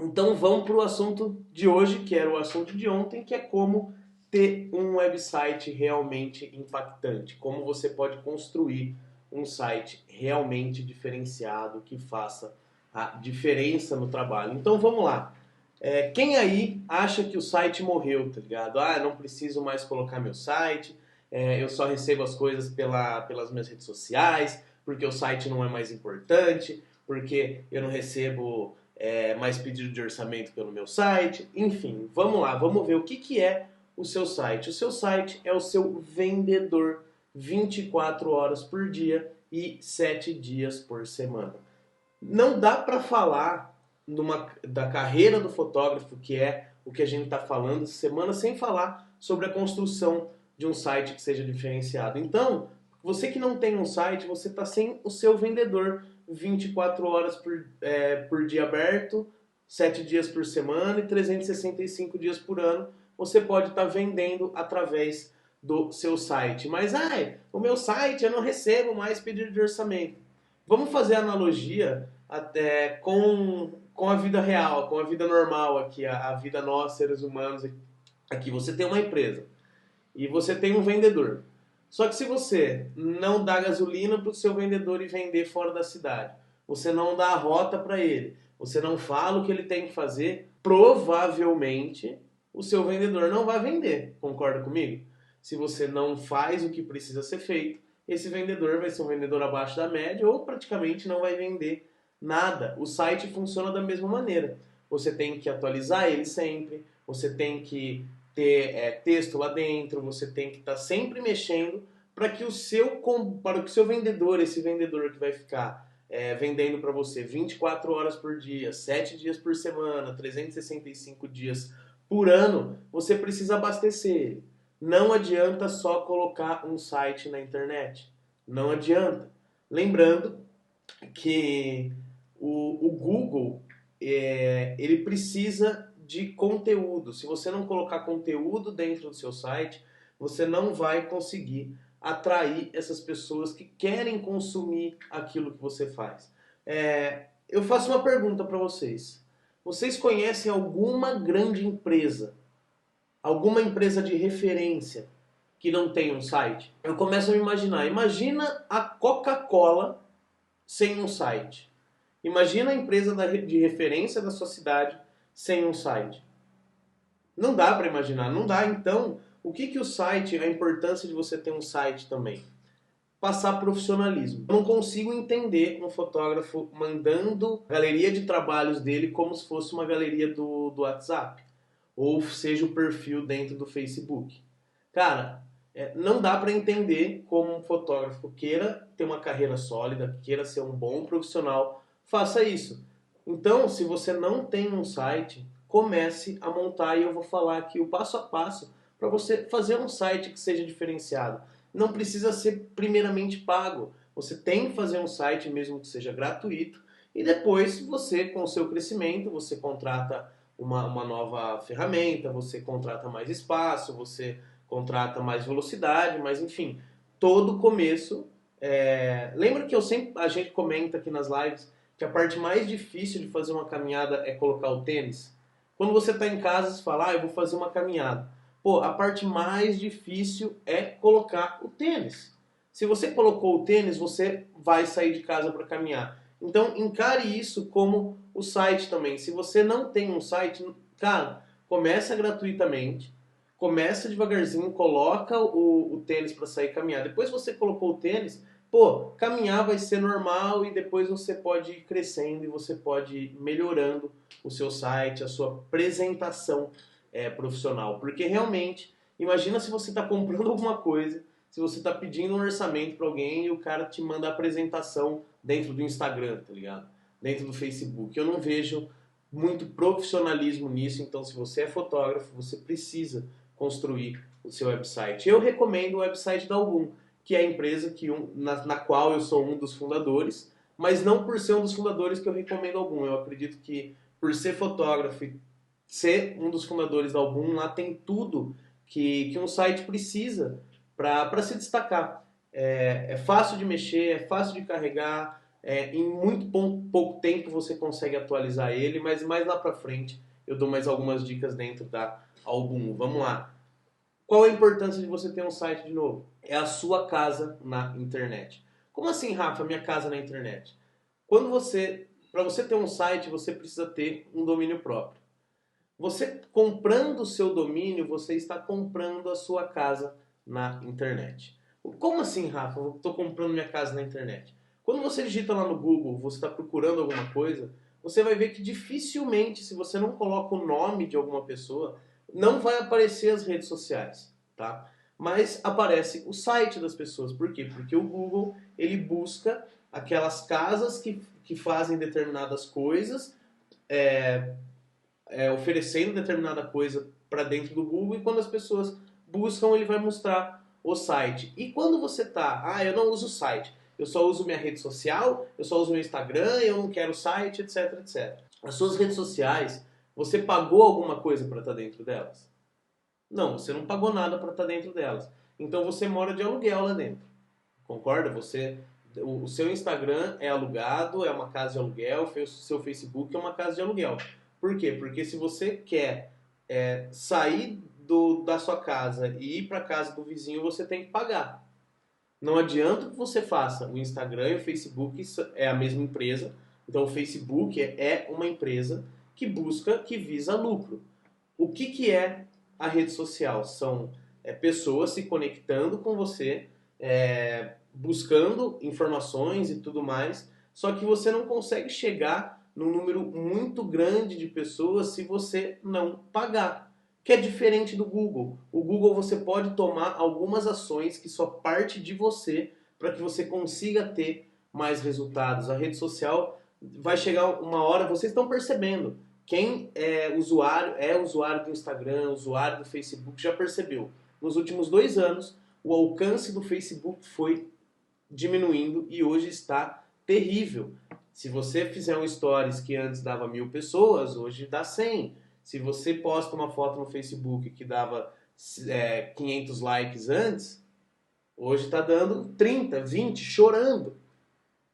Então vamos para o assunto de hoje, que era o assunto de ontem, que é como ter um website realmente impactante. Como você pode construir um site realmente diferenciado que faça a diferença no trabalho. Então vamos lá. Quem aí acha que o site morreu, tá ligado? Ah, não preciso mais colocar meu site, eu só recebo as coisas pelas minhas redes sociais, porque o site não é mais importante, porque eu não recebo mais pedido de orçamento pelo meu site. Enfim, vamos lá, vamos ver o que é o seu site. O seu site é o seu vendedor 24 horas por dia e 7 dias por semana. Não dá para falar da carreira do fotógrafo, que é o que a gente está falando essa semana, sem falar sobre a construção de um site que seja diferenciado. Então, você que não tem um site, você está sem o seu vendedor 24 horas por dia aberto, 7 dias por semana e 365 dias por ano. Você pode estar vendendo através do seu site. Mas, o meu site eu não recebo mais pedido de orçamento. Vamos fazer analogia até com a vida real, com a vida normal aqui, a vida nós, seres humanos aqui. Você tem uma empresa e você tem um vendedor. Só que se você não dá gasolina para o seu vendedor e vender fora da cidade, você não dá a rota para ele, você não fala o que ele tem que fazer, provavelmente o seu vendedor não vai vender. Concorda comigo? Se você não faz o que precisa ser feito, esse vendedor vai ser um vendedor abaixo da média ou praticamente não vai vender nada. O site funciona da mesma maneira. Você tem que atualizar ele sempre, você tem que ter texto lá dentro, você tem que estar sempre mexendo para que o seu vendedor, esse vendedor que vai ficar vendendo para você 24 horas por dia, 7 dias por semana, 365 dias por ano, você precisa abastecer ele. Não adianta só colocar um site na internet. Não adianta. Lembrando que o Google ele precisa de conteúdo. Se você não colocar conteúdo dentro do seu site, você não vai conseguir atrair essas pessoas que querem consumir aquilo que você faz. Eu faço uma pergunta para vocês. Vocês conhecem alguma grande empresa, alguma empresa de referência que não tem um site? Eu começo a me imaginar. Imagina a Coca-Cola sem um site. Imagina a empresa de referência da sua cidade sem um site. Não dá para imaginar, não dá. Então, o que o site, a importância de você ter um site também? Passar profissionalismo. Eu não consigo entender um fotógrafo mandando a galeria de trabalhos dele como se fosse uma galeria do WhatsApp. Ou seja, o perfil dentro do Facebook. Cara, não dá para entender como um fotógrafo queira ter uma carreira sólida, queira ser um bom profissional, faça isso. Então, se você não tem um site, comece a montar e eu vou falar aqui o passo a passo para você fazer um site que seja diferenciado. Não precisa ser primeiramente pago. Você tem que fazer um site mesmo que seja gratuito e depois você, com o seu crescimento, você contrata uma nova ferramenta, você contrata mais espaço, você contrata mais velocidade, mas enfim, todo começo. Lembra que a gente comenta aqui nas lives que a parte mais difícil de fazer uma caminhada é colocar o tênis? Quando você está em casa, você fala, eu vou fazer uma caminhada. Pô, a parte mais difícil é colocar o tênis. Se você colocou o tênis, você vai sair de casa para caminhar. Então, encare isso como o site também. Se você não tem um site, cara, começa gratuitamente, começa devagarzinho, coloca o tênis para sair caminhar. Depois você colocou o tênis, pô, caminhar vai ser normal e depois você pode ir crescendo e você pode ir melhorando o seu site, a sua apresentação profissional. Porque realmente, imagina se você está comprando alguma coisa, se você está pedindo um orçamento para alguém e o cara te manda a apresentação dentro do Instagram, tá ligado? Dentro do Facebook. Eu não vejo muito profissionalismo nisso, então se você é fotógrafo, você precisa construir o seu website. Eu recomendo o website da Algum, que é a empresa na qual eu sou um dos fundadores, mas não por ser um dos fundadores que eu recomendo Algum. Eu acredito que por ser fotógrafo e ser um dos fundadores da Algum, lá tem tudo que um site precisa para se destacar. É fácil de mexer, é fácil de carregar, Em muito pouco tempo você consegue atualizar ele, mas mais lá pra frente eu dou mais algumas dicas dentro da Album. Vamos lá. Qual a importância de você ter um site de novo? É a sua casa na internet. Como assim, Rafa, minha casa na internet? Para você ter um site, você precisa ter um domínio próprio. Você comprando o seu domínio, você está comprando a sua casa na internet. Como assim, Rafa? Eu estou comprando minha casa na internet. Quando você digita lá no Google, você está procurando alguma coisa, você vai ver que dificilmente, se você não coloca o nome de alguma pessoa, não vai aparecer as redes sociais, tá? Mas aparece o site das pessoas. Por quê? Porque o Google, ele busca aquelas casas que fazem determinadas coisas, oferecendo determinada coisa para dentro do Google, e quando as pessoas buscam, ele vai mostrar o site. E quando você eu não uso o site, eu só uso minha rede social, eu só uso meu Instagram, eu não quero site, etc, etc. As suas redes sociais, você pagou alguma coisa para estar dentro delas? Não, você não pagou nada para estar dentro delas. Então você mora de aluguel lá dentro. Concorda? O seu Instagram é alugado, é uma casa de aluguel, o seu Facebook é uma casa de aluguel. Por quê? Porque se você quer sair da sua casa e ir para a casa do vizinho, você tem que pagar. Não adianta que você faça. O Instagram e o Facebook é a mesma empresa. Então o Facebook é uma empresa que visa lucro. O que é a rede social? São pessoas se conectando com você, buscando informações e tudo mais, só que você não consegue chegar num número muito grande de pessoas se você não pagar. Que é diferente do Google. O Google você pode tomar algumas ações que só parte de você para que você consiga ter mais resultados. A rede social vai chegar uma hora, vocês estão percebendo, quem é usuário do Instagram, usuário do Facebook, já percebeu. Nos últimos 2 anos, o alcance do Facebook foi diminuindo e hoje está terrível. Se você fizer um stories que antes dava 1.000 pessoas, hoje dá 100. Se você posta uma foto no Facebook que dava 500 likes antes, hoje está dando 30, 20, chorando.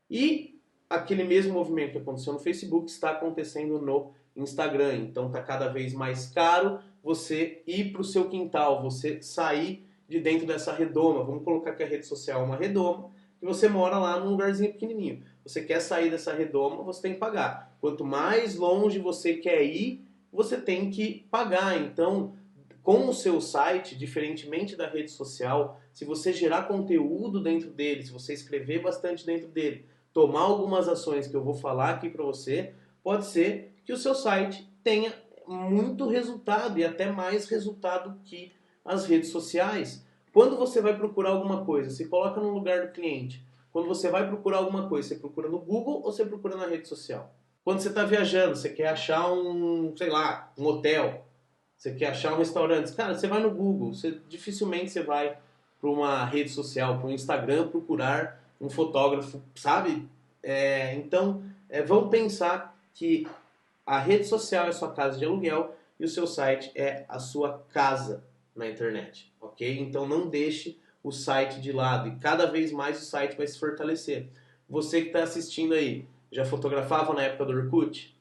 E aquele mesmo movimento que aconteceu no Facebook está acontecendo no Instagram. Então está cada vez mais caro você ir para o seu quintal, você sair de dentro dessa redoma. Vamos colocar que a rede social é uma redoma e você mora lá num lugarzinho pequenininho. Você quer sair dessa redoma, você tem que pagar. Quanto mais longe você quer ir, você tem que pagar. Então, com o seu site, diferentemente da rede social, se você gerar conteúdo dentro dele, se você escrever bastante dentro dele, tomar algumas ações que eu vou falar aqui para você, pode ser que o seu site tenha muito resultado e até mais resultado que as redes sociais. Quando você vai procurar alguma coisa, se coloca no lugar do cliente. Quando você vai procurar alguma coisa, você procura no Google ou você procura na rede social? Quando você está viajando, você quer achar um hotel, você quer achar um restaurante, cara, você vai no Google, dificilmente você vai para uma rede social, para um Instagram procurar um fotógrafo, sabe? Então, vamos pensar que a rede social é a sua casa de aluguel e o seu site é a sua casa na internet, ok? Então não deixe o site de lado e cada vez mais o site vai se fortalecer. Você que está assistindo aí, já fotografava na época do Orkut?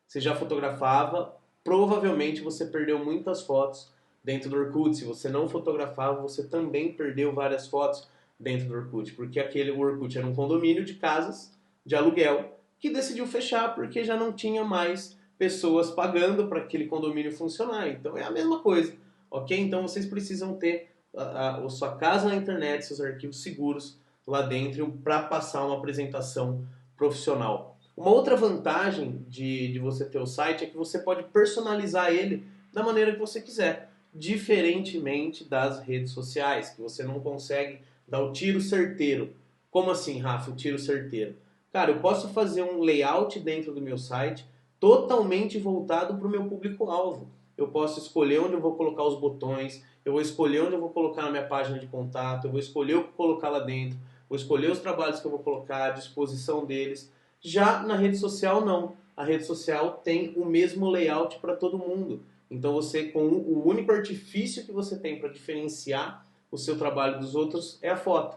Você já fotografava, provavelmente você perdeu muitas fotos dentro do Orkut. Se você não fotografava, você também perdeu várias fotos dentro do Orkut, porque o Orkut era um condomínio de casas de aluguel que decidiu fechar porque já não tinha mais pessoas pagando para aquele condomínio funcionar. Então é a mesma coisa, ok? Então vocês precisam ter a sua casa na internet, seus arquivos seguros lá dentro para passar uma apresentação profissional. Uma outra vantagem de você ter o site é que você pode personalizar ele da maneira que você quiser, diferentemente das redes sociais, que você não consegue dar o tiro certeiro. Como assim, Rafa, o tiro certeiro? Cara, eu posso fazer um layout dentro do meu site totalmente voltado para o meu público-alvo. Eu posso escolher onde eu vou colocar os botões, eu vou escolher onde eu vou colocar na minha página de contato, eu vou escolher o que colocar lá dentro, vou escolher os trabalhos que eu vou colocar, a disposição deles. Já na rede social, não. A rede social tem o mesmo layout para todo mundo. Então você, com o único artifício que você tem para diferenciar o seu trabalho dos outros é a foto.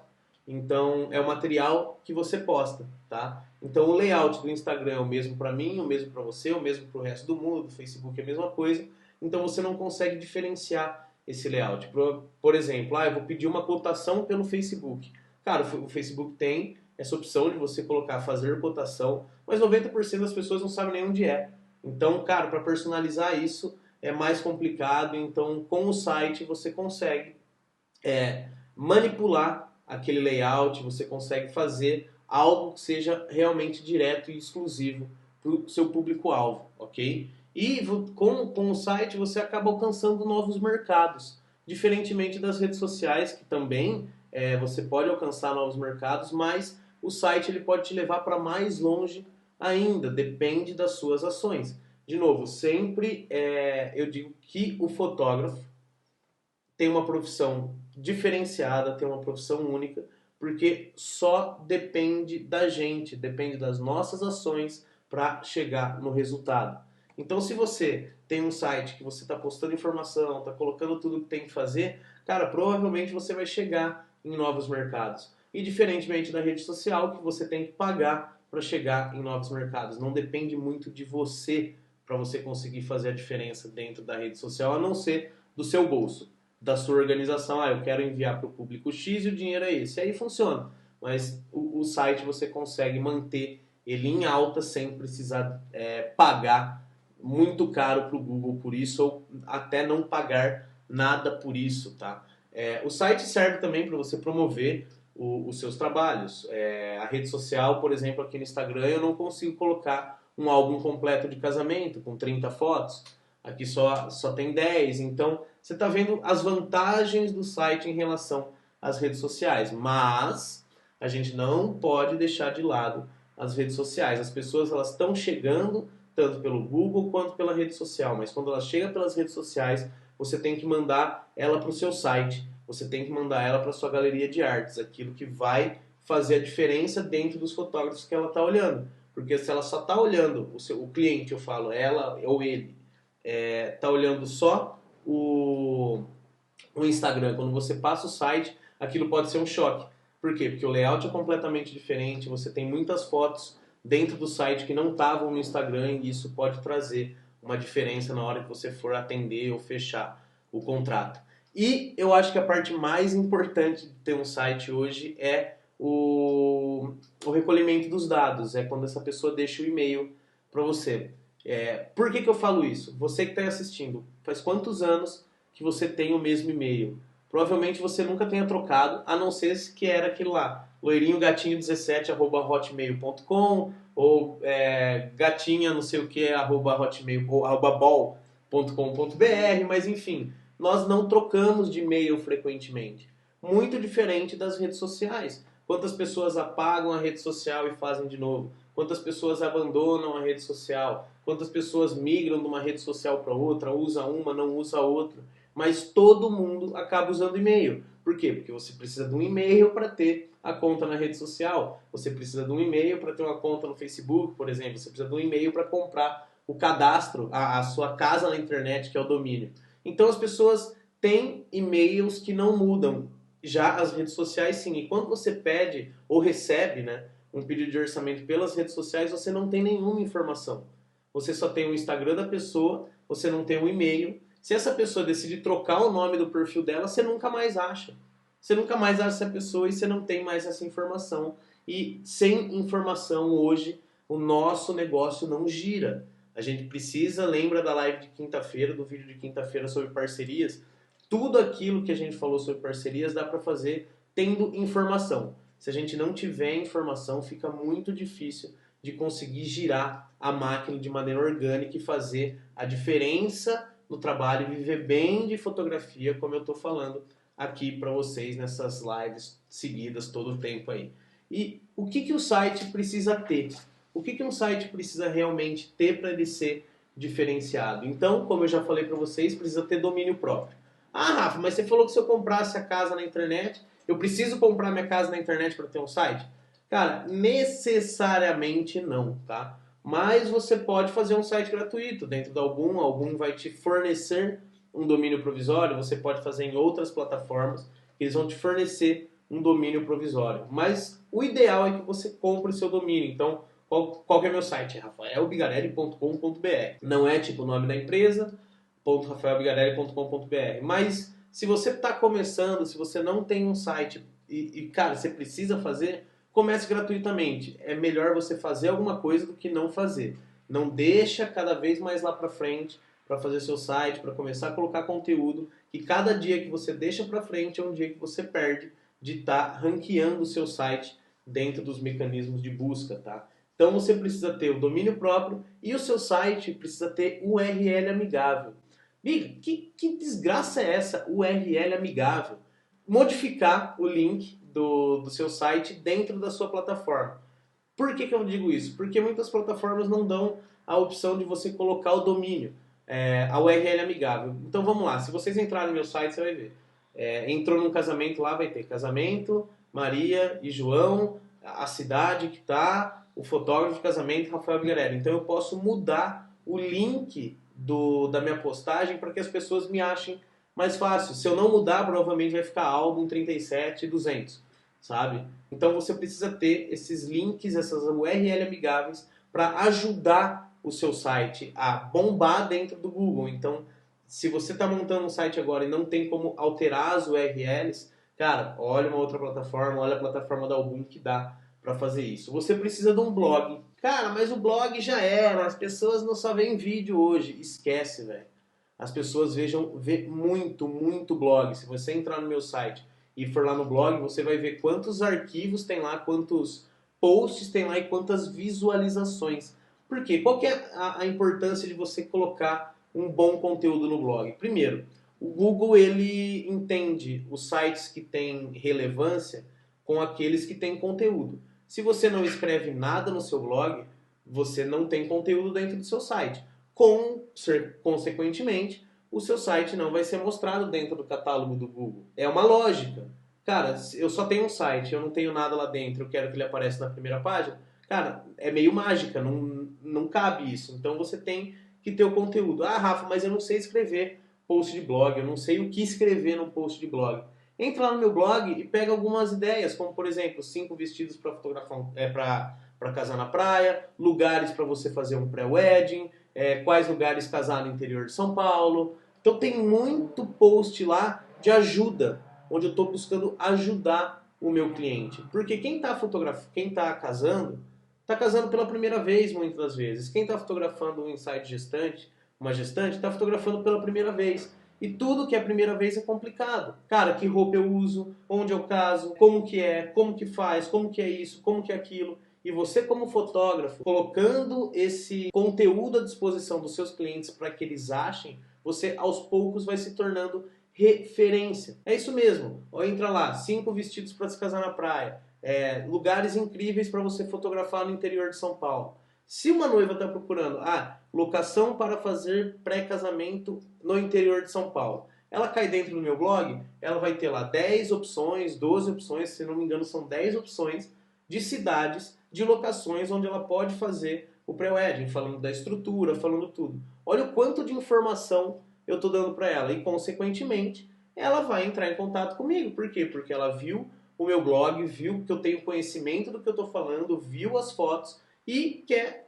Então é o material que você posta, tá? Então o layout do Instagram é o mesmo para mim, o mesmo para você, o mesmo para o resto do mundo, do Facebook é a mesma coisa. Então você não consegue diferenciar esse layout. Por exemplo, eu vou pedir uma cotação pelo Facebook. Cara, o Facebook tem essa opção de você colocar fazer cotação, mas 90% das pessoas não sabem nem onde é. Então, cara, para personalizar isso é mais complicado. Então, com o site você consegue manipular aquele layout, você consegue fazer algo que seja realmente direto e exclusivo para o seu público-alvo, ok? E com o site você acaba alcançando novos mercados, diferentemente das redes sociais, que também você pode alcançar novos mercados, mas o site ele pode te levar para mais longe ainda, depende das suas ações. De novo, sempre eu digo que o fotógrafo tem uma profissão diferenciada, tem uma profissão única, porque só depende da gente, depende das nossas ações para chegar no resultado. Então, se você tem um site que você está postando informação, está colocando tudo que tem que fazer, cara, provavelmente você vai chegar em novos mercados. E diferentemente da rede social, que você tem que pagar para chegar em novos mercados. Não depende muito de você para você conseguir fazer a diferença dentro da rede social, a não ser do seu bolso, da sua organização. Eu quero enviar para o público X e o dinheiro é esse. Aí funciona. Mas o site você consegue manter ele em alta sem precisar pagar muito caro para o Google por isso, ou até não pagar nada por isso, tá? O site serve também para você promover os seus trabalhos. A rede social, por exemplo, aqui no Instagram, eu não consigo colocar um álbum completo de casamento com 30 fotos. Aqui só tem 10, então você está vendo as vantagens do site em relação às redes sociais, mas a gente não pode deixar de lado as redes sociais. As pessoas elas estão chegando tanto pelo Google quanto pela rede social, mas quando ela chega pelas redes sociais, você tem que mandar ela para o seu site, você tem que mandar ela para a sua galeria de artes, aquilo que vai fazer a diferença dentro dos fotógrafos que ela está olhando. Porque se ela só está olhando, o cliente, eu falo, ela ou ele, está olhando só o Instagram, quando você passa o site, aquilo pode ser um choque. Por quê? Porque o layout é completamente diferente, você tem muitas fotos dentro do site que não estavam no Instagram e isso pode trazer uma diferença na hora que você for atender ou fechar o contrato. E eu acho que a parte mais importante de ter um site hoje é o recolhimento dos dados, é quando essa pessoa deixa o e-mail para você. Por que eu falo isso? Você que está assistindo, faz quantos anos que você tem o mesmo e-mail? Provavelmente você nunca tenha trocado, a não ser que era aquilo lá, loirinhogatinho17@hotmail.com ou gatinha não sei o que @hotmail ou @bol.com.br, mas enfim, nós não trocamos de e-mail frequentemente. Muito diferente das redes sociais. Quantas pessoas apagam a rede social e fazem de novo? Quantas pessoas abandonam a rede social? Quantas pessoas migram de uma rede social para outra, usa uma, não usa outra? Mas todo mundo acaba usando e-mail. Por quê? Porque você precisa de um e-mail para ter a conta na rede social. Você precisa de um e-mail para ter uma conta no Facebook, por exemplo. Você precisa de um e-mail para comprar o cadastro, a sua casa na internet, que é o domínio. Então as pessoas têm e-mails que não mudam. Já as redes sociais, sim. E quando você pede ou recebe, né, um pedido de orçamento pelas redes sociais, você não tem nenhuma informação. Você só tem o Instagram da pessoa, você não tem o e-mail. Se essa pessoa decidir trocar o nome do perfil dela, você nunca mais acha. Você nunca mais acha essa pessoa e você não tem mais essa informação. E sem informação hoje, o nosso negócio não gira. A gente precisa, lembra da live de quinta-feira, do vídeo de quinta-feira sobre parcerias? Tudo aquilo que a gente falou sobre parcerias dá para fazer tendo informação. Se a gente não tiver informação, fica muito difícil de conseguir girar a máquina de maneira orgânica e fazer a diferença no trabalho e viver bem de fotografia, como eu estou falando aqui para vocês nessas lives seguidas todo o tempo aí. E o que o site precisa ter? O que um site precisa realmente ter para ele ser diferenciado? Então, como eu já falei para vocês, precisa ter domínio próprio. Rafa, mas você falou que se eu comprasse a casa na internet, eu preciso comprar minha casa na internet para ter um site? Cara, necessariamente não, tá? Mas você pode fazer um site gratuito dentro da Algum vai te fornecer um domínio provisório, você pode fazer em outras plataformas, eles vão te fornecer um domínio provisório. Mas o ideal é que você compre o seu domínio. Então, qual que é meu site? É rafaelbigarelli.com.br. Não é tipo o nome da empresa, .rafaelbigarelli.com.br. Mas se você está começando, se você não tem um site cara, você precisa fazer, comece gratuitamente. É melhor você fazer alguma coisa do que não fazer. Não deixa cada vez mais lá para frente para fazer seu site, para começar a colocar conteúdo, que cada dia que você deixa para frente é um dia que você perde de estar ranqueando o seu site dentro dos mecanismos de busca, tá? Então você precisa ter o domínio próprio e o seu site precisa ter URL amigável. Big, que desgraça é essa, URL amigável? Modificar o link do seu site dentro da sua plataforma. Por que eu digo isso? Porque muitas plataformas não dão a opção de você colocar o domínio, a URL amigável. Então vamos lá, se vocês entrarem no meu site, você vai ver. Entrou num casamento lá, vai ter casamento, Maria e João, a cidade que tá, o fotógrafo de casamento, Rafael Bigarelli. Então eu posso mudar o link da minha postagem para que as pessoas me achem mais fácil. Se eu não mudar, provavelmente vai ficar álbum 37.200, sabe? Então você precisa ter esses links, essas URL amigáveis para ajudar o seu site a bombar dentro do Google. Então, se você está montando um site agora e não tem como alterar as URLs, cara, olha uma outra plataforma, olha a plataforma da Album que dá para fazer isso. Você precisa de um blog. Cara, mas o blog já era, as pessoas não só veem vídeo hoje. Esquece, velho. As pessoas vê muito blog. Se você entrar no meu site e for lá no blog, você vai ver quantos arquivos tem lá, quantos posts tem lá e quantas visualizações. Por quê? Qual que é a importância de você colocar um bom conteúdo no blog? Primeiro, o Google ele entende os sites que têm relevância com aqueles que têm conteúdo. Se você não escreve nada no seu blog, você não tem conteúdo dentro do seu site. Consequentemente, o seu site não vai ser mostrado dentro do catálogo do Google. É uma lógica. Cara, eu só tenho um site, eu não tenho nada lá dentro, eu quero que ele apareça na primeira página. Cara, é meio mágica, não cabe isso. Então você tem que ter o conteúdo. Ah, Rafa, mas eu não sei escrever post de blog, eu não sei o que escrever num post de blog. Entra lá no meu blog e pega algumas ideias, como por exemplo, 5 vestidos para fotografar, para casar na praia, lugares para você fazer um pré-wedding, quais lugares casar no interior de São Paulo. Então tem muito post lá de ajuda, onde eu estou buscando ajudar o meu cliente. Porque quem está casando, está casando pela primeira vez muitas das vezes. Quem está fotografando um ensaio de gestante, uma gestante, está fotografando pela primeira vez. E tudo que é a primeira vez é complicado. Cara, que roupa eu uso, onde eu caso, como que faz, como que é isso, como que é aquilo. E você como fotógrafo, colocando esse conteúdo à disposição dos seus clientes para que eles achem, você aos poucos vai se tornando referência. É isso mesmo. Entra lá, 5 vestidos para se casar na praia. Lugares incríveis para você fotografar no interior de São Paulo. Se uma noiva está procurando locação para fazer pré-casamento no interior de São Paulo, ela cai dentro do meu blog, ela vai ter lá 10 opções, 12 opções, se não me engano são 10 opções de cidades, de locações onde ela pode fazer o pré-wedding, falando da estrutura, falando tudo. Olha o quanto de informação eu estou dando para ela e, consequentemente, ela vai entrar em contato comigo. Por quê? Porque ela viu o meu blog, viu que eu tenho conhecimento do que eu estou falando, viu as fotos e quer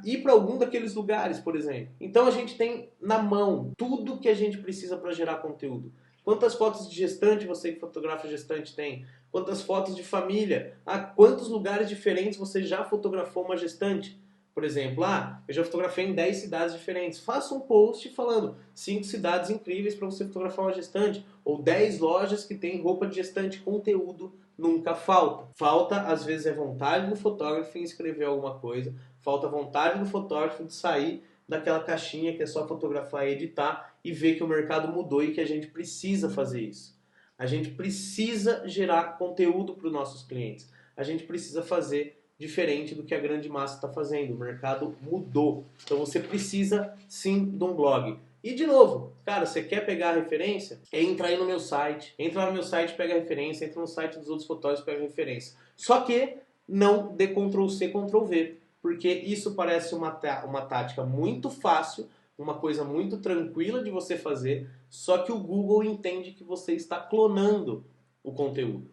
ir para algum daqueles lugares, por exemplo. Então a gente tem na mão tudo que a gente precisa para gerar conteúdo. Quantas fotos de gestante você que fotografa gestante tem? Quantas fotos de família? Quantos lugares diferentes você já fotografou uma gestante? Por exemplo, eu já fotografei em 10 cidades diferentes. Faça um post falando 5 cidades incríveis para você fotografar uma gestante. Ou 10 lojas que tem roupa de gestante. Conteúdo nunca falta. Falta, às vezes, vontade do fotógrafo em escrever alguma coisa. Falta vontade do fotógrafo de sair daquela caixinha que é só fotografar e editar e ver que o mercado mudou e que a gente precisa fazer isso. A gente precisa gerar conteúdo para os nossos clientes. A gente precisa fazer diferente do que a grande massa está fazendo. O mercado mudou. Então você precisa sim de um blog. E de novo, cara, você quer pegar a referência? Entra aí no meu site. Entra lá no meu site, pega a referência. Entra no site dos outros fotógrafos, pega a referência. Só que não dê Ctrl+C, Ctrl+V. Porque isso parece uma tática muito fácil, uma coisa muito tranquila de você fazer, só que o Google entende que você está clonando o conteúdo.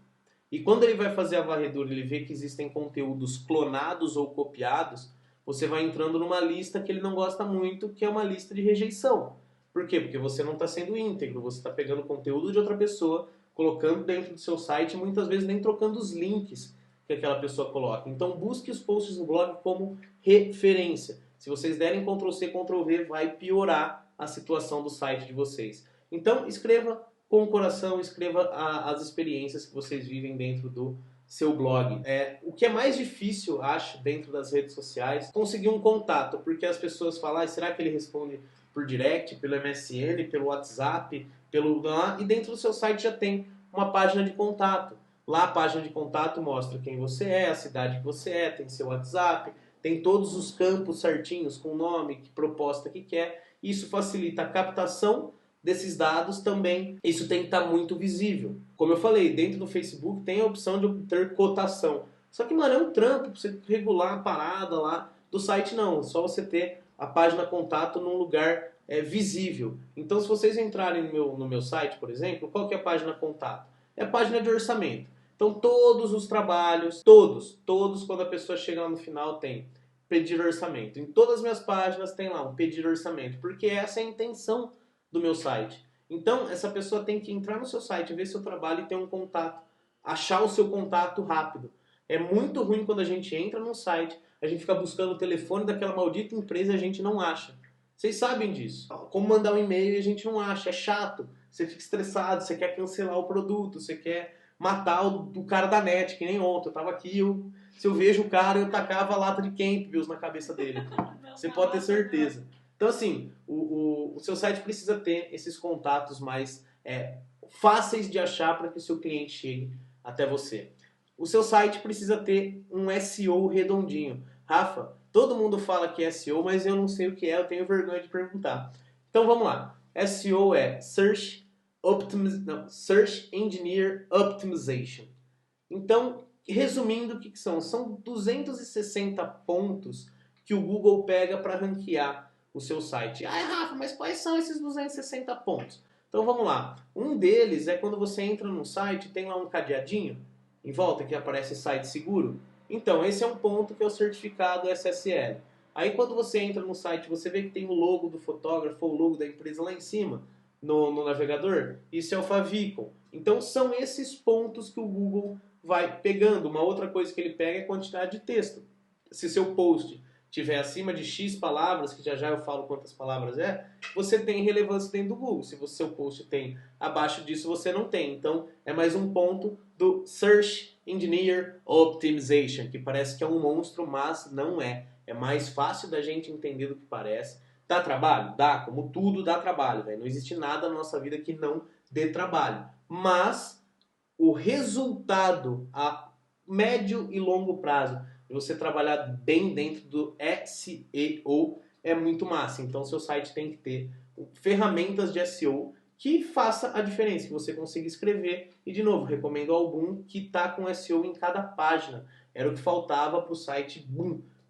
E quando ele vai fazer a varredura e ele vê que existem conteúdos clonados ou copiados, você vai entrando numa lista que ele não gosta muito, que é uma lista de rejeição. Por quê? Porque você não está sendo íntegro, você está pegando conteúdo de outra pessoa, colocando dentro do seu site e muitas vezes nem trocando os links que aquela pessoa coloca. Então busque os posts no blog como referência. Se vocês derem Ctrl+C, Ctrl+V, vai piorar a situação do site de vocês. Então escreva com o coração, escreva as experiências que vocês vivem dentro do seu blog. O que é mais difícil, acho, dentro das redes sociais, conseguir um contato, porque as pessoas falam, será que ele responde por direct, pelo MSN, pelo WhatsApp, e dentro do seu site já tem uma página de contato. Lá a página de contato mostra quem você é, a cidade que você é, tem seu WhatsApp, tem todos os campos certinhos, com nome, que proposta que quer. Isso facilita a captação desses dados também. Isso tem que estar muito visível. Como eu falei, dentro do Facebook tem a opção de obter cotação. Só que, mano, é um trampo pra você regular a parada lá. Do site não, é só você ter a página contato num lugar visível. Então, se vocês entrarem no meu site, por exemplo, qual que é a página contato? É a página de orçamento. Então, todos os trabalhos, todos, quando a pessoa chega lá no final, tem pedir orçamento. Em todas as minhas páginas tem lá um pedir orçamento, porque essa é a intenção do meu site. Então, essa pessoa tem que entrar no seu site, ver seu trabalho e ter um contato, achar o seu contato rápido. É muito ruim quando a gente entra num site, a gente fica buscando o telefone daquela maldita empresa e a gente não acha. Vocês sabem disso. Como mandar um e-mail e a gente não acha, é chato. Você fica estressado, você quer cancelar o produto, você quer matar o cara da net, que nem ontem. Eu tava aqui, se eu vejo o cara, eu tacava a lata de Campbell's na cabeça dele. Você pode ter certeza. Então, assim, o seu site precisa ter esses contatos mais fáceis de achar para que o seu cliente chegue até você. O seu site precisa ter um SEO redondinho. Rafa, todo mundo fala que é SEO, mas eu não sei o que é, eu tenho vergonha de perguntar. Então, vamos lá. SEO é Search Engine Optimization. Então, resumindo, o que são? São 260 pontos que o Google pega para ranquear o seu site. Rafa, mas quais são esses 260 pontos? Então vamos lá. Um deles é quando você entra no site, tem lá um cadeadinho em volta que aparece site seguro. Então, esse é um ponto que é o certificado SSL. Aí quando você entra no site, você vê que tem o logo do fotógrafo ou o logo da empresa lá em cima, no navegador. Isso é o favicon. Então são esses pontos que o Google vai pegando. Uma outra coisa que ele pega é a quantidade de texto. Se seu post tiver acima de X palavras, que já eu falo quantas palavras você tem relevância dentro do Google. Se o seu post tem abaixo disso, você não tem. Então, é mais um ponto do Search Engine Optimization, que parece que é um monstro, mas não é. É mais fácil da gente entender do que parece. Dá trabalho? Dá. Como tudo dá trabalho, véio. Não existe nada na nossa vida que não dê trabalho. Mas o resultado a médio e longo prazo você trabalhar bem dentro do SEO é muito massa. Então, seu site tem que ter ferramentas de SEO que faça a diferença, que você consiga escrever. E, de novo, recomendo algum que está com SEO em cada página. Era o que faltava para o site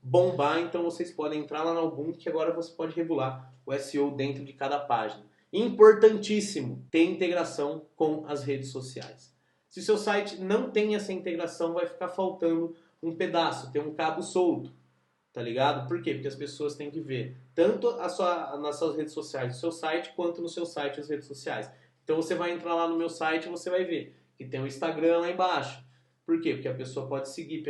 bombar. Então, vocês podem entrar lá no Algum, que agora você pode regular o SEO dentro de cada página. Importantíssimo, ter integração com as redes sociais. Se o seu site não tem essa integração, vai ficar faltando um pedaço, tem um cabo solto, tá ligado? Por quê? Porque as pessoas têm que ver tanto nas suas redes sociais, o seu site, quanto no seu site as redes sociais. Então você vai entrar lá no meu site e você vai ver que tem o Instagram lá embaixo. Por quê? Porque a pessoa pode seguir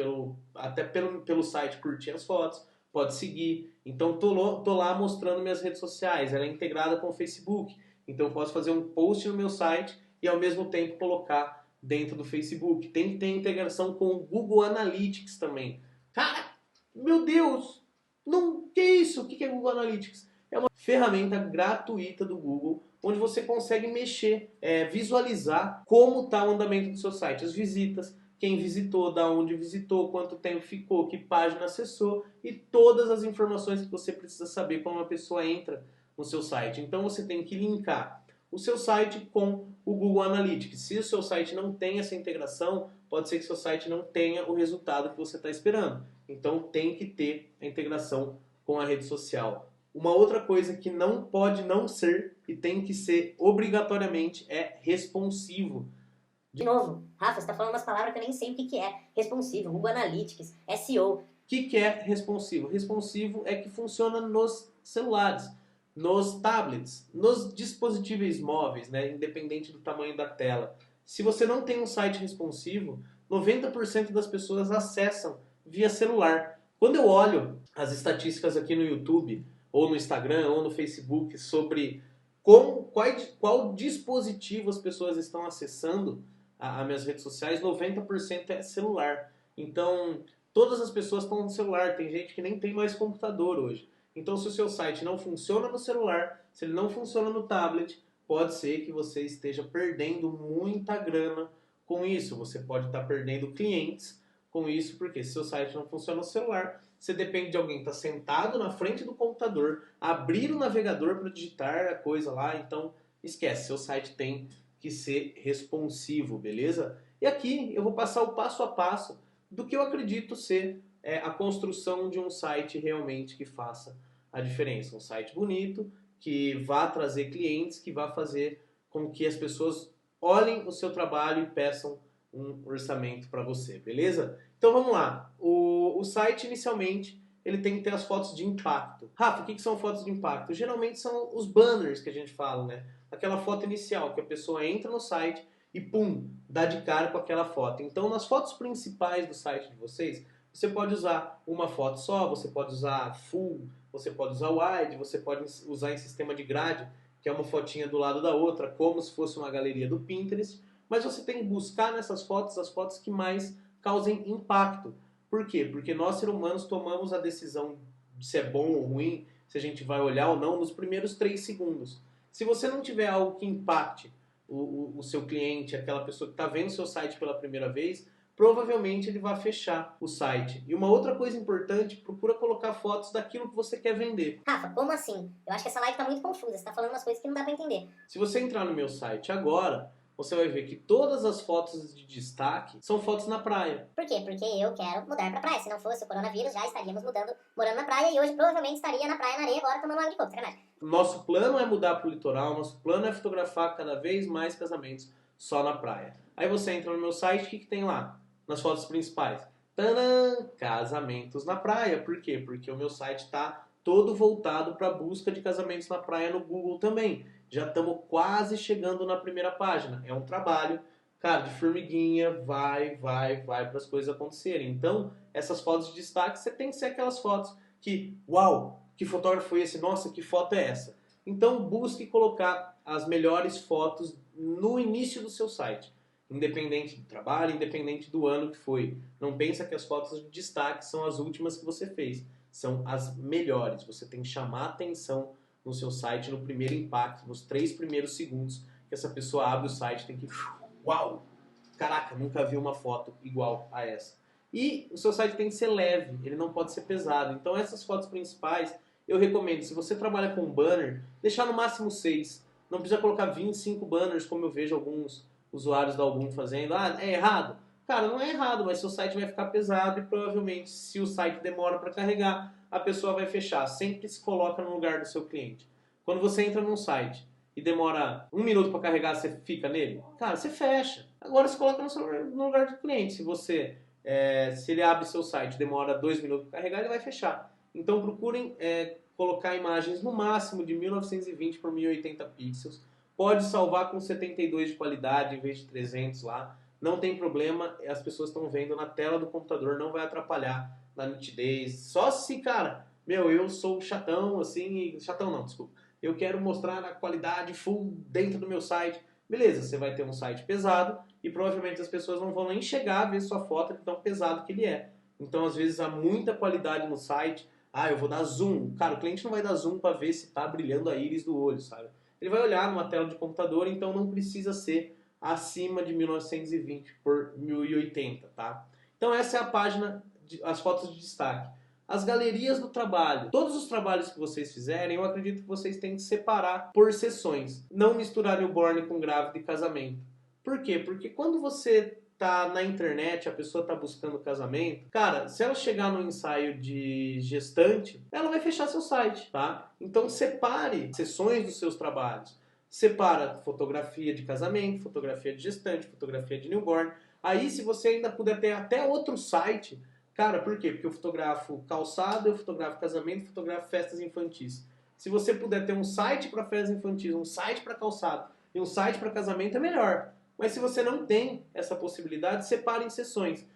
até pelo site, curtir as fotos, pode seguir. Então tô lá mostrando minhas redes sociais, ela é integrada com o Facebook. Então eu posso fazer um post no meu site e ao mesmo tempo colocar dentro do Facebook. Tem que ter integração com o Google Analytics também. Cara, meu Deus! Que isso? O que é Google Analytics? É uma ferramenta gratuita do Google, onde você consegue mexer, visualizar como está o andamento do seu site. As visitas, quem visitou, da onde visitou, quanto tempo ficou, que página acessou e todas as informações que você precisa saber quando uma pessoa entra no seu site. Então você tem que linkar o seu site com o Google Analytics. Se o seu site não tem essa integração, pode ser que o seu site não tenha o resultado que você está esperando. Então tem que ter a integração com a rede social. Uma outra coisa que não pode não ser e tem que ser obrigatoriamente é responsivo. De novo, Rafa, você está falando umas palavras que eu nem sei o que é. Responsivo, Google Analytics, SEO. O que é responsivo? Responsivo é que funciona nos celulares, nos tablets, nos dispositivos móveis, né, independente do tamanho da tela. Se você não tem um site responsivo, 90% das pessoas acessam via celular. Quando eu olho as estatísticas aqui no YouTube, ou no Instagram, ou no Facebook, sobre qual dispositivo as pessoas estão acessando as minhas redes sociais, 90% é celular. Então, todas as pessoas estão no celular, tem gente que nem tem mais computador hoje. Então, se o seu site não funciona no celular, se ele não funciona no tablet, pode ser que você esteja perdendo muita grana com isso. Você pode estar perdendo clientes com isso, porque se seu site não funciona no celular, você depende de alguém estar sentado na frente do computador, abrir o navegador para digitar a coisa lá. Então, esquece, seu site tem que ser responsivo, beleza? E aqui eu vou passar o passo a passo do que eu acredito ser a construção de um site realmente que faça a diferença. Um site bonito, que vá trazer clientes, que vá fazer com que as pessoas olhem o seu trabalho e peçam um orçamento para você, beleza? Então vamos lá. O site, inicialmente, ele tem que ter as fotos de impacto. Rafa, o que são fotos de impacto? Geralmente são os banners que a gente fala, né? Aquela foto inicial, que a pessoa entra no site e pum, dá de cara com aquela foto. Então, nas fotos principais do site de vocês, você pode usar uma foto só, você pode usar full, você pode usar wide, você pode usar em sistema de grade, que é uma fotinha do lado da outra, como se fosse uma galeria do Pinterest. Mas você tem que buscar nessas fotos as fotos que mais causem impacto. Por quê? Porque nós, seres humanos, tomamos a decisão de se é bom ou ruim, se a gente vai olhar ou não, nos primeiros 3 segundos. Se você não tiver algo que impacte o seu cliente, aquela pessoa que está vendo o seu site pela primeira vez, provavelmente ele vai fechar o site. E uma outra coisa importante, procura colocar fotos daquilo que você quer vender. Rafa, como assim? Eu acho que essa live tá muito confusa, você tá falando umas coisas que não dá pra entender. Se você entrar no meu site agora, você vai ver que todas as fotos de destaque são fotos na praia. Por quê? Porque eu quero mudar pra praia. Se não fosse o coronavírus, já estaríamos morando na praia e hoje provavelmente estaria na praia, na areia, agora tomando água de coco, sacanagem. Nosso plano é mudar para o litoral, nosso plano é fotografar cada vez mais casamentos só na praia. Aí você entra no meu site, o que tem lá? Nas fotos principais. Tadã! Casamentos na praia. Por quê? Porque o meu site está todo voltado para a busca de casamentos na praia no Google também. Já estamos quase chegando na primeira página. É um trabalho, cara, de formiguinha, vai para as coisas acontecerem. Então, essas fotos de destaque, você tem que ser aquelas fotos que, uau, que fotógrafo foi esse? Nossa, que foto é essa? Então, busque colocar as melhores fotos no início do seu site. Independente do trabalho, independente do ano que foi. Não pensa que as fotos de destaque são as últimas que você fez. São as melhores. Você tem que chamar a atenção no seu site no primeiro impacto, nos 3 primeiros segundos que essa pessoa abre o site, tem que... Uau! Caraca, nunca vi uma foto igual a essa. E o seu site tem que ser leve, ele não pode ser pesado. Então essas fotos principais, eu recomendo, se você trabalha com banner, deixar no máximo 6. Não precisa colocar 25 banners, como eu vejo alguns usuários da Algum fazendo. Ah, é errado? Cara, não é errado, mas seu site vai ficar pesado e provavelmente, se o site demora para carregar, a pessoa vai fechar. Sempre se coloca no lugar do seu cliente. Quando você entra num site e demora 1 minuto para carregar, você fica nele? Cara, você fecha. Agora você coloca no lugar do cliente. Se ele abre seu site e demora 2 minutos para carregar, ele vai fechar. Então procurem colocar imagens no máximo de 1920 por 1080 pixels. Pode salvar com 72 de qualidade em vez de 300 lá. Não tem problema, as pessoas estão vendo na tela do computador, não vai atrapalhar na nitidez. Só se, cara, eu sou chatão, assim, chatão não, desculpa. Eu quero mostrar a qualidade full dentro do meu site. Beleza, você vai ter um site pesado e provavelmente as pessoas não vão nem chegar a ver sua foto de tão pesado que ele é. Então, às vezes, há muita qualidade no site. Ah, eu vou dar zoom. Cara, o cliente não vai dar zoom para ver se está brilhando a íris do olho, sabe? Ele vai olhar numa tela de computador, então não precisa ser acima de 1920 por 1080, tá? Então essa é a página, as fotos de destaque. As galerias do trabalho. Todos os trabalhos que vocês fizerem, eu acredito que vocês têm que separar por sessões. Não misturar newborn com grávida e casamento. Por quê? Porque quando você tá na internet, a pessoa tá buscando casamento, cara, se ela chegar no ensaio de gestante, ela vai fechar seu site, tá? Então separe sessões dos seus trabalhos. separa fotografia de casamento, fotografia de gestante, fotografia de newborn. Aí, se você ainda puder ter até outro site, cara, por quê? Porque eu fotografo calçado, eu fotografo casamento, fotografo festas infantis. Se você puder ter um site para festas infantis, um site para calçado e um site para casamento, é melhor. Mas se você não tem essa possibilidade, separe em sessões.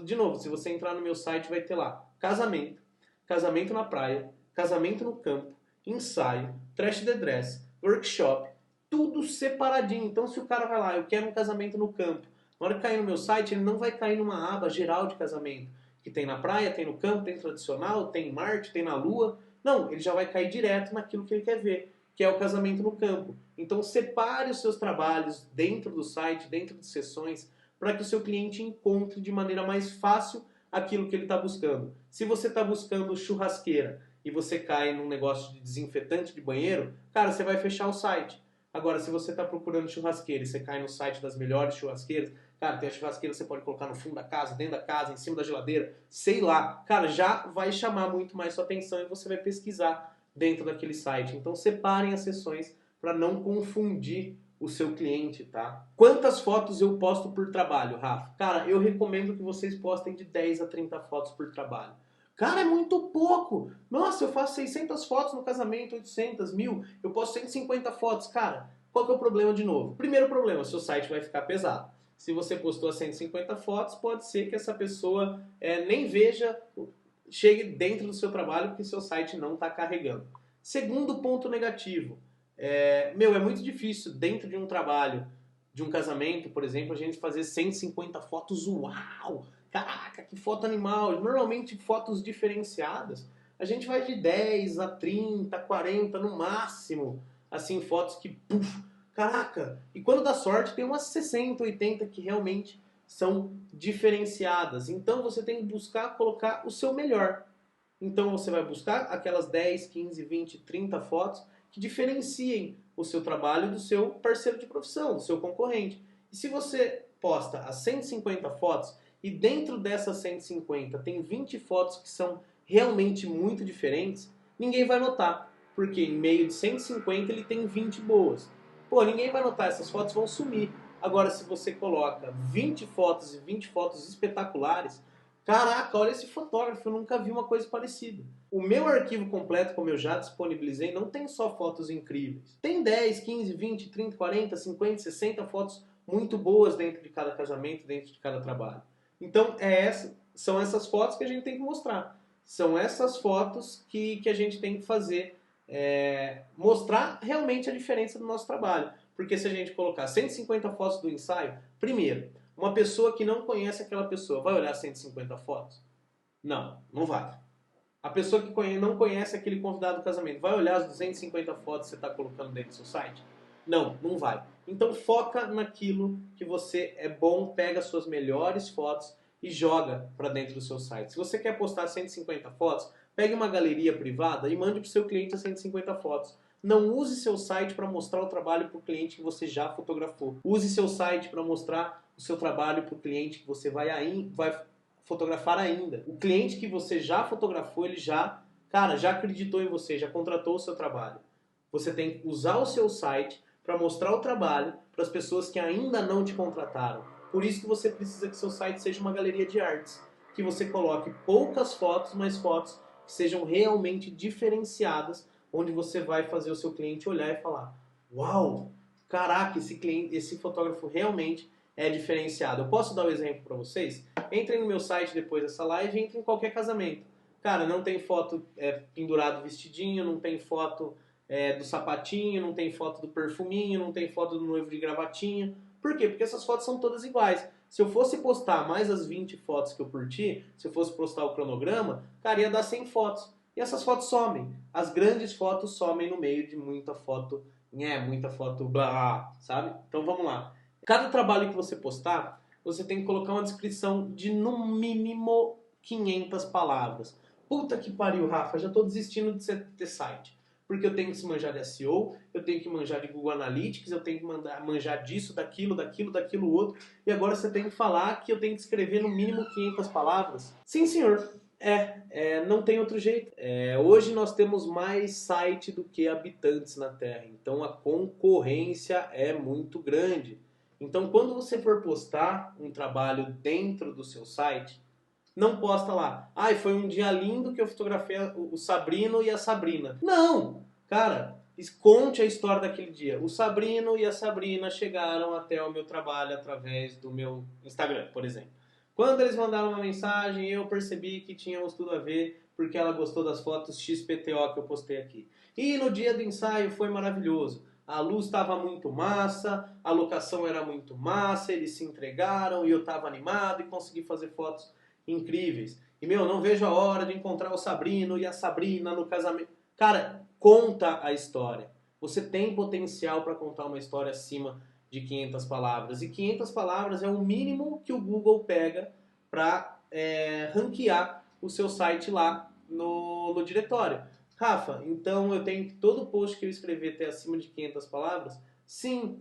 De novo, se você entrar no meu site, vai ter lá casamento, casamento na praia, casamento no campo, ensaio, trash the dress, workshop, tudo separadinho. Então, se o cara vai lá, eu quero um casamento no campo, na hora que cair no meu site, ele não vai cair numa aba geral de casamento, que tem na praia, tem no campo, tem tradicional, tem em Marte, tem na Lua. Não, ele já vai cair direto naquilo que ele quer ver, que é o casamento no campo. Então, separe os seus trabalhos dentro do site, dentro de sessões, para que o seu cliente encontre de maneira mais fácil aquilo que ele está buscando. Se você está buscando churrasqueira e você cai num negócio de desinfetante de banheiro, cara, você vai fechar o site. Agora, se você está procurando churrasqueira e você cai no site das melhores churrasqueiras, cara, tem a churrasqueira que você pode colocar no fundo da casa, dentro da casa, em cima da geladeira, sei lá. Cara, já vai chamar muito mais sua atenção e você vai pesquisar dentro daquele site. Então, separem as sessões para não confundir o seu cliente, tá? Quantas fotos eu posto por trabalho, Rafa? Cara, eu recomendo que vocês postem de 10 a 30 fotos por trabalho. Cara, é muito pouco. Nossa, eu faço 600 fotos no casamento, 800, 1000. Eu posto 150 fotos. Cara, qual que é o problema de novo? Primeiro problema, seu site vai ficar pesado. Se você postou 150 fotos, pode ser que essa pessoa nem veja, chegue dentro do seu trabalho porque seu site não está carregando. Segundo ponto negativo. É muito difícil dentro de um trabalho, de um casamento, por exemplo, a gente fazer 150 fotos. Uau! Caraca, que foto animal! Normalmente fotos diferenciadas, a gente vai de 10 a 30, 40 no máximo. Assim, fotos que, puf, caraca! E quando dá sorte, tem umas 60, 80 que realmente são diferenciadas. Então você tem que buscar colocar o seu melhor. Então você vai buscar aquelas 10, 15, 20, 30 fotos que diferenciem o seu trabalho do seu parceiro de profissão, do seu concorrente. E se você posta as 150 fotos e dentro dessas 150 tem 20 fotos que são realmente muito diferentes, ninguém vai notar, porque em meio de 150 ele tem 20 boas. Pô, ninguém vai notar, essas fotos vão sumir. Agora, se você coloca 20 fotos e 20 fotos espetaculares, caraca, olha esse fotógrafo, eu nunca vi uma coisa parecida. O meu arquivo completo, como eu já disponibilizei, não tem só fotos incríveis. Tem 10, 15, 20, 30, 40, 50, 60 fotos muito boas dentro de cada casamento, dentro de cada trabalho. Então, são essas fotos que a gente tem que mostrar. São essas fotos que a gente tem que fazer, mostrar realmente a diferença do nosso trabalho. Porque se a gente colocar 150 fotos do ensaio, primeiro, uma pessoa que não conhece aquela pessoa vai olhar 150 fotos? Não, não vai. A pessoa que não conhece aquele convidado do casamento vai olhar as 250 fotos que você está colocando dentro do seu site? Não, não vai. Então foca naquilo que você é bom, pega as suas melhores fotos e joga para dentro do seu site. Se você quer postar 150 fotos, pegue uma galeria privada e mande para o seu cliente as 150 fotos. Não use seu site para mostrar o trabalho para o cliente que você já fotografou. Use seu site para mostrar o seu trabalho para o cliente que você vai fotografar ainda. O cliente que você já fotografou, ele já acreditou em você, já contratou o seu trabalho. Você tem que usar o seu site para mostrar o trabalho para as pessoas que ainda não te contrataram. Por isso que você precisa que seu site seja uma galeria de artes, que você coloque poucas fotos, mas fotos que sejam realmente diferenciadas, onde você vai fazer o seu cliente olhar e falar: uau, caraca, esse fotógrafo realmente é diferenciado. Eu posso dar um exemplo para vocês? Entrem no meu site depois dessa live e entrem em qualquer casamento. Cara, não tem foto pendurado vestidinho, não tem foto do sapatinho, não tem foto do perfuminho, não tem foto do noivo de gravatinha. Por quê? Porque essas fotos são todas iguais. Se eu fosse postar mais as 20 fotos que eu curti, se eu fosse postar o cronograma, cara, ia dar 100 fotos. E essas fotos somem. As grandes fotos somem no meio de muita foto blá, sabe? Então vamos lá. Cada trabalho que você postar, você tem que colocar uma descrição de no mínimo 500 palavras. Puta que pariu, Rafa, já tô desistindo de ter site. Porque eu tenho que manjar de SEO, eu tenho que manjar de Google Analytics, eu tenho que manjar disso, daquilo, outro. E agora você tem que falar que eu tenho que escrever no mínimo 500 palavras? Sim, senhor. Não tem outro jeito. Hoje nós temos mais site do que habitantes na Terra, então a concorrência é muito grande. Então quando você for postar um trabalho dentro do seu site, não posta lá, foi um dia lindo que eu fotografei o Sabrino e a Sabrina. Não! Cara, conte a história daquele dia. O Sabrino e a Sabrina chegaram até o meu trabalho através do meu Instagram, por exemplo. Quando eles mandaram uma mensagem, eu percebi que tínhamos tudo a ver, porque ela gostou das fotos XPTO que eu postei aqui. E no dia do ensaio foi maravilhoso. A luz estava muito massa, a locação era muito massa, eles se entregaram e eu estava animado e consegui fazer fotos incríveis. E, não vejo a hora de encontrar o Sabrino e a Sabrina no casamento. Cara, conta a história. Você tem potencial para contar uma história acima de 500 palavras. E 500 palavras é o mínimo que o Google pega para ranquear o seu site lá no diretório. Rafa, então eu tenho que todo post que eu escrever ter acima de 500 palavras? Sim.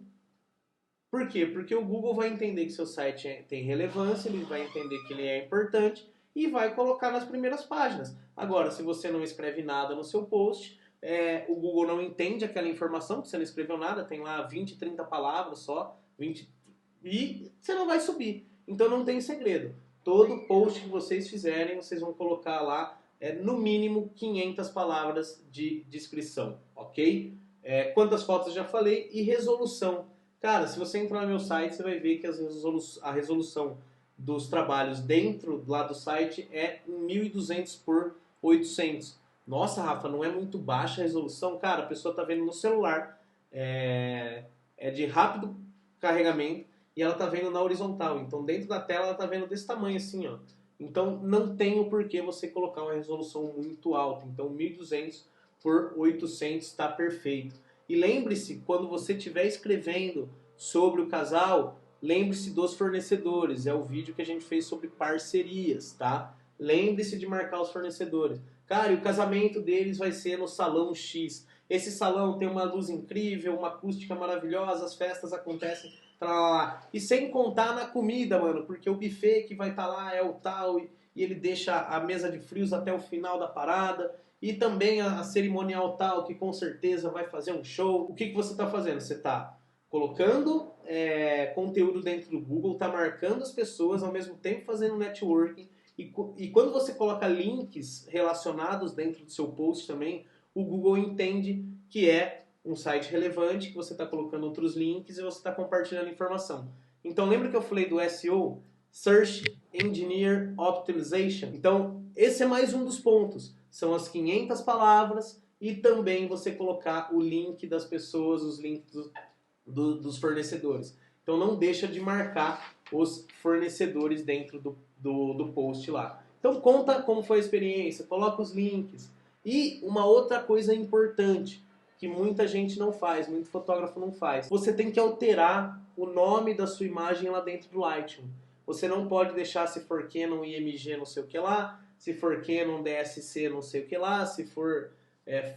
Por quê? Porque o Google vai entender que seu site tem relevância, ele vai entender que ele é importante e vai colocar nas primeiras páginas. Agora, se você não escreve nada no seu post, o Google não entende aquela informação, que você não escreveu nada, tem lá 20, 30 palavras só, 20, e você não vai subir. Então não tem segredo. Todo post que vocês fizerem, vocês vão colocar lá, no mínimo 500 palavras de descrição, ok? Quantas fotos eu já falei, e resolução. Cara, se você entrar no meu site, você vai ver que a resolução dos trabalhos dentro lá do site é 1200 por 800. Nossa, Rafa, não é muito baixa a resolução? Cara, a pessoa está vendo no celular, é de rápido carregamento e ela está vendo na horizontal. Então, dentro da tela, ela está vendo desse tamanho assim, ó. Então, não tem o porquê você colocar uma resolução muito alta. Então, 1200 por 800 está perfeito. E lembre-se, quando você estiver escrevendo sobre o casal, lembre-se dos fornecedores. É o vídeo que a gente fez sobre parcerias, tá? Lembre-se de marcar os fornecedores. Cara, e o casamento deles vai ser no salão X. Esse salão tem uma luz incrível, uma acústica maravilhosa, as festas acontecem, lá. E sem contar na comida, mano, porque o buffet que vai estar lá é o tal, e ele deixa a mesa de frios até o final da parada. E também a cerimonial tal, que com certeza vai fazer um show. O que você está fazendo? Você está colocando conteúdo dentro do Google, está marcando as pessoas, ao mesmo tempo fazendo networking. E quando você coloca links relacionados dentro do seu post também, o Google entende que é um site relevante, que você está colocando outros links e você está compartilhando informação. Então lembra que eu falei do SEO? Search Engine Optimization. Então esse é mais um dos pontos. São as 500 palavras e também você colocar o link das pessoas, os links dos fornecedores. Então não deixa de marcar os fornecedores dentro do post lá. Então conta como foi a experiência, coloca os links. E uma outra coisa importante, que muita gente não faz, muito fotógrafo não faz. Você tem que alterar o nome da sua imagem lá dentro do Lightroom. Você não pode deixar, se for Canon IMG não sei o que lá, se for Canon DSC não sei o que lá, se for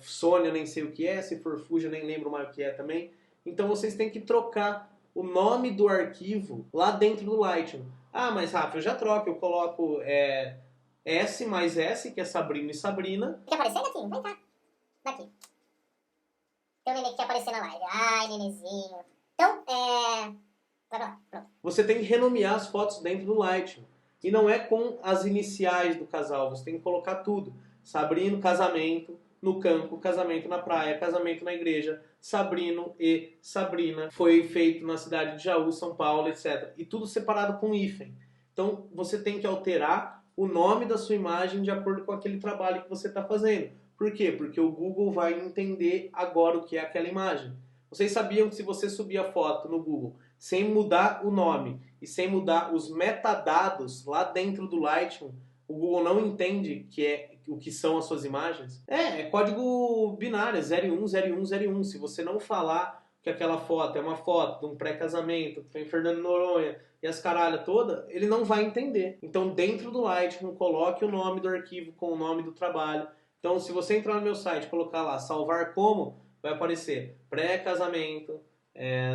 Sony eu nem sei o que é, se for Fuji eu nem lembro mais o que é também. Então vocês têm que trocar o nome do arquivo lá dentro do Lightroom. Ah, mas Rafa, eu já troco, eu coloco S mais S, que é Sabrina e Sabrina. Quer aparecer, gatinho? Vem cá. Daqui. Tem um neném que quer aparecer na live. Ai, nenenzinho. Então, vai lá, pronto. Você tem que renomear as fotos dentro do Lightroom. E não é com as iniciais do casal, você tem que colocar tudo. Sabrino, casamento, no campo, casamento na praia, casamento na igreja, Sabrino e Sabrina. Foi feito na cidade de Jaú, São Paulo, etc. E tudo separado com hífen. Então você tem que alterar o nome da sua imagem de acordo com aquele trabalho que você está fazendo. Por quê? Porque o Google vai entender agora o que é aquela imagem. Vocês sabiam que se você subir a foto no Google sem mudar o nome e sem mudar os metadados lá dentro do Lightroom, o Google não entende o que são as suas imagens? É código binário, 010101. Se você não falar que aquela foto é uma foto de um pré-casamento, que foi em Fernando Noronha e as caralha toda, ele não vai entender. Então dentro do Lightroom, coloque o nome do arquivo com o nome do trabalho. Então se você entrar no meu site e colocar lá, salvar como, vai aparecer pré-casamento,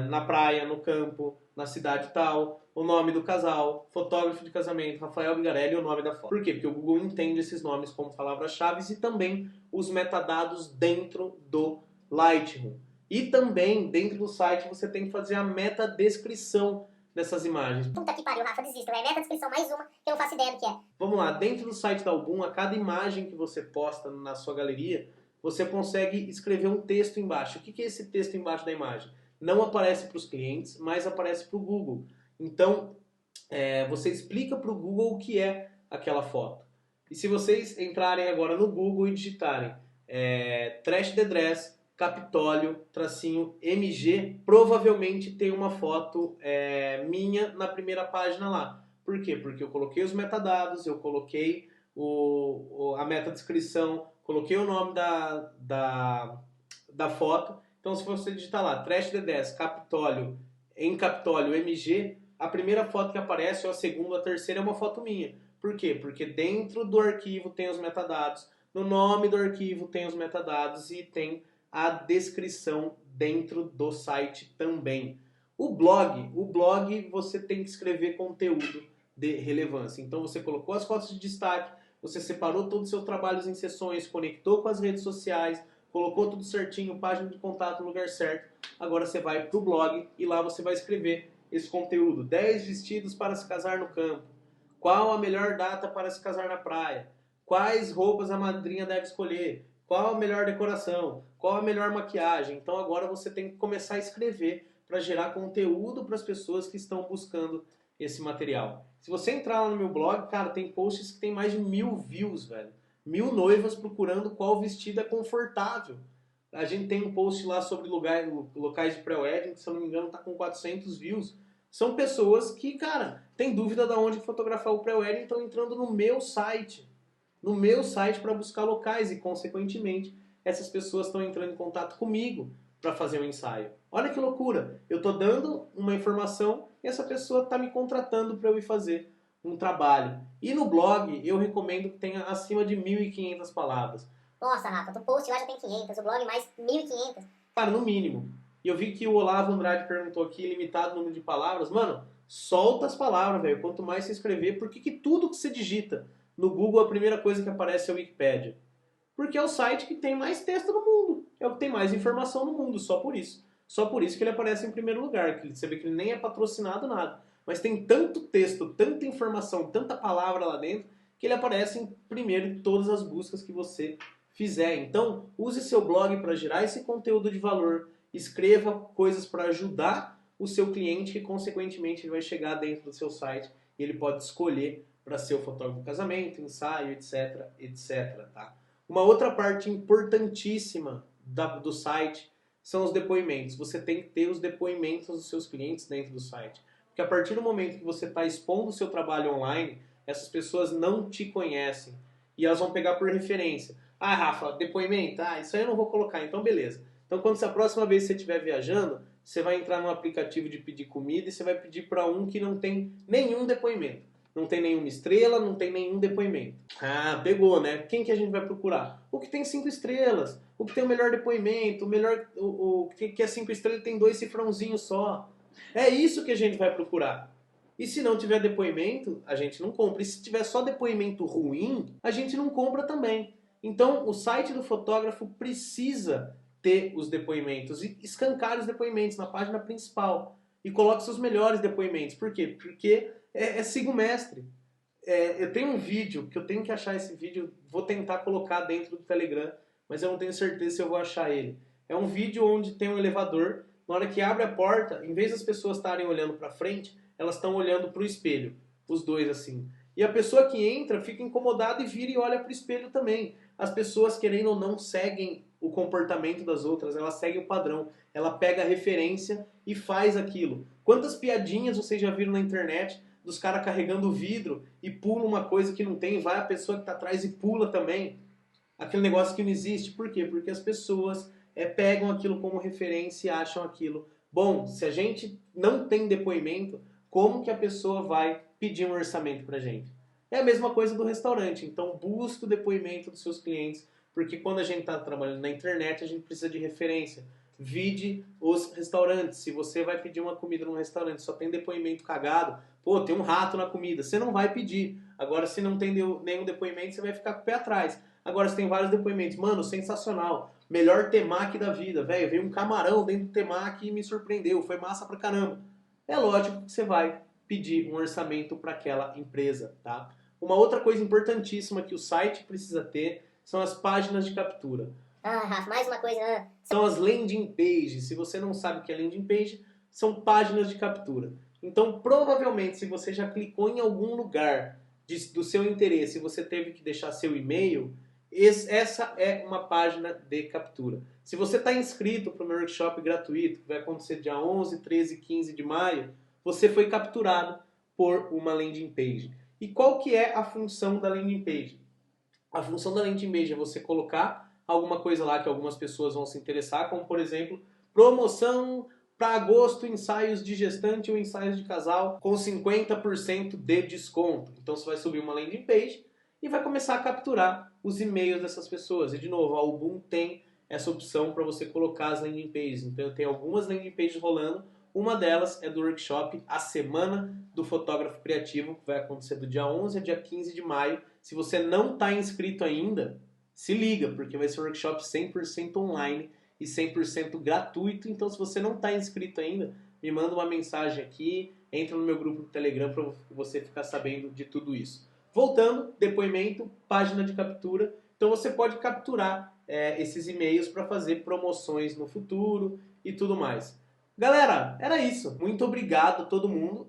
na praia, no campo, na cidade tal, o nome do casal, fotógrafo de casamento, Rafael Bigarelli e o nome da foto. Por quê? Porque o Google entende esses nomes como palavras-chave e também os metadados dentro do Lightroom. E também, dentro do site, você tem que fazer a metadescrição dessas imagens. Puta que pariu, Rafa, desisto. É meta-descrição mais uma que eu não faço ideia do que é. Vamos lá, dentro do site da Algum, a cada imagem que você posta na sua galeria, você consegue escrever um texto embaixo. O que é esse texto embaixo da imagem? Não aparece para os clientes, mas aparece para o Google. Então, você explica para o Google o que é aquela foto. E se vocês entrarem agora no Google e digitarem Trash the Dress, Capitólio, -MG, provavelmente tem uma foto minha na primeira página lá. Por quê? Porque eu coloquei os metadados, eu coloquei a metadescrição, coloquei o nome da foto. Então, se você digitar lá, Trash the Dress, Capitólio, em Capitólio MG, a primeira foto que aparece, ou a segunda, ou a terceira, é uma foto minha. Por quê? Porque dentro do arquivo tem os metadados, no nome do arquivo tem os metadados e tem a descrição dentro do site também. O blog você tem que escrever conteúdo de relevância. Então você colocou as fotos de destaque, você separou todos os seus trabalhos em seções, conectou com as redes sociais, colocou tudo certinho, página de contato no lugar certo. Agora você vai para o blog e lá você vai escrever esse conteúdo. 10 vestidos para se casar no campo. Qual a melhor data para se casar na praia? Quais roupas a madrinha deve escolher? Qual a melhor decoração? Qual a melhor maquiagem? Então agora você tem que começar a escrever para gerar conteúdo para as pessoas que estão buscando esse material. Se você entrar lá no meu blog, cara, tem posts que tem mais de 1000 views, velho. 1000 noivas procurando qual vestido é confortável. A gente tem um post lá sobre locais de pré-wedding, que se eu não me engano tá com 400 views. São pessoas que, cara, tem dúvida de onde fotografar o pré-wedding, estão entrando no meu site. No meu site para buscar locais e, consequentemente, essas pessoas estão entrando em contato comigo para fazer um ensaio. Olha que loucura! Eu estou dando uma informação e essa pessoa está me contratando para eu ir fazer um trabalho. E no blog, eu recomendo que tenha acima de 1.500 palavras. Nossa, Rafa, o post lá já tem 500, o blog mais 1.500. Cara, no mínimo. E eu vi que o Olavo Andrade perguntou aqui, limitado número de palavras. Mano, solta as palavras, velho. Quanto mais você escrever, por que tudo que você digita no Google, a primeira coisa que aparece é a Wikipédia? Porque é o site que tem mais texto no mundo. É o que tem mais informação no mundo, só por isso. Só por isso que ele aparece em primeiro lugar. Que você vê que ele nem é patrocinado, nada. Mas tem tanto texto, tanta informação, tanta palavra lá dentro, que ele aparece em primeiro em todas as buscas que você fizer. Então, use seu blog para gerar esse conteúdo de valor. Escreva coisas para ajudar o seu cliente, que consequentemente ele vai chegar dentro do seu site e ele pode escolher para ser o fotógrafo de casamento, ensaio, etc, etc. Tá? Uma outra parte importantíssima do site são os depoimentos. Você tem que ter os depoimentos dos seus clientes dentro do site. Porque a partir do momento que você está expondo o seu trabalho online, essas pessoas não te conhecem e elas vão pegar por referência. Ah, Rafa, depoimento? Ah, isso aí eu não vou colocar, então beleza. Então, quando a próxima vez que você estiver viajando, você vai entrar num aplicativo de pedir comida e você vai pedir para um que não tem nenhum depoimento. Não tem nenhuma estrela, não tem nenhum depoimento. Ah, pegou, né? Quem que a gente vai procurar? O que tem 5 estrelas, o que tem o melhor depoimento, o que é 5 estrelas tem 2 cifrãozinhos só. É isso que a gente vai procurar. E se não tiver depoimento, a gente não compra. E se tiver só depoimento ruim, a gente não compra também. Então, o site do fotógrafo precisa ter os depoimentos e escancar os depoimentos na página principal e coloque seus melhores depoimentos. Por quê? Porque siga o mestre. Eu tenho um vídeo, que eu tenho que achar esse vídeo, vou tentar colocar dentro do Telegram, mas eu não tenho certeza se eu vou achar ele. É um vídeo onde tem um elevador, na hora que abre a porta, em vez das pessoas estarem olhando para frente, elas estão olhando para o espelho, os dois assim. E a pessoa que entra fica incomodada e vira e olha para o espelho também. As pessoas, querendo ou não, seguem o comportamento das outras, ela segue o padrão, ela pega a referência e faz aquilo. Quantas piadinhas vocês já viram na internet dos caras carregando o vidro e pula uma coisa que não tem, vai a pessoa que está atrás e pula também? Aquele negócio que não existe. Por quê? Porque as pessoas pegam aquilo como referência e acham aquilo. Bom, se a gente não tem depoimento, como que a pessoa vai pedir um orçamento pra gente? É a mesma coisa do restaurante. Então busque o depoimento dos seus clientes, porque quando a gente está trabalhando na internet, a gente precisa de referência. Vide os restaurantes. Se você vai pedir uma comida num restaurante, só tem depoimento cagado, pô, tem um rato na comida, você não vai pedir. Agora, se não tem nenhum depoimento, você vai ficar com o pé atrás. Agora, se tem vários depoimentos, mano, sensacional, melhor temaki da vida, velho, veio um camarão dentro do temaki e me surpreendeu, foi massa pra caramba. É lógico que você vai pedir um orçamento para aquela empresa, tá? Uma outra coisa importantíssima que o site precisa ter são as páginas de captura. Rafa, mais uma coisa. São as landing pages. Se você não sabe o que é landing page, são páginas de captura. Então, provavelmente, se você já clicou em algum lugar do seu interesse e você teve que deixar seu e-mail, essa é uma página de captura. Se você está inscrito para o meu workshop gratuito, que vai acontecer dia 11, 13 e 15 de maio, você foi capturado por uma landing page. E qual que é a função da landing page? A função da landing page é você colocar alguma coisa lá que algumas pessoas vão se interessar, como por exemplo, promoção para agosto, ensaios de gestante ou ensaios de casal com 50% de desconto. Então você vai subir uma landing page e vai começar a capturar os e-mails dessas pessoas. E de novo, a Ubuntu tem essa opção para você colocar as landing pages. Então eu tenho algumas landing pages rolando. Uma delas é do workshop A Semana do Fotógrafo Criativo, que vai acontecer do dia 11 ao dia 15 de maio. Se você não está inscrito ainda, se liga, porque vai ser um workshop 100% online e 100% gratuito. Então, se você não está inscrito ainda, me manda uma mensagem aqui, entra no meu grupo do Telegram para você ficar sabendo de tudo isso. Voltando, depoimento, página de captura. Então, você pode capturar esses e-mails para fazer promoções no futuro e tudo mais. Galera, era isso. Muito obrigado a todo mundo.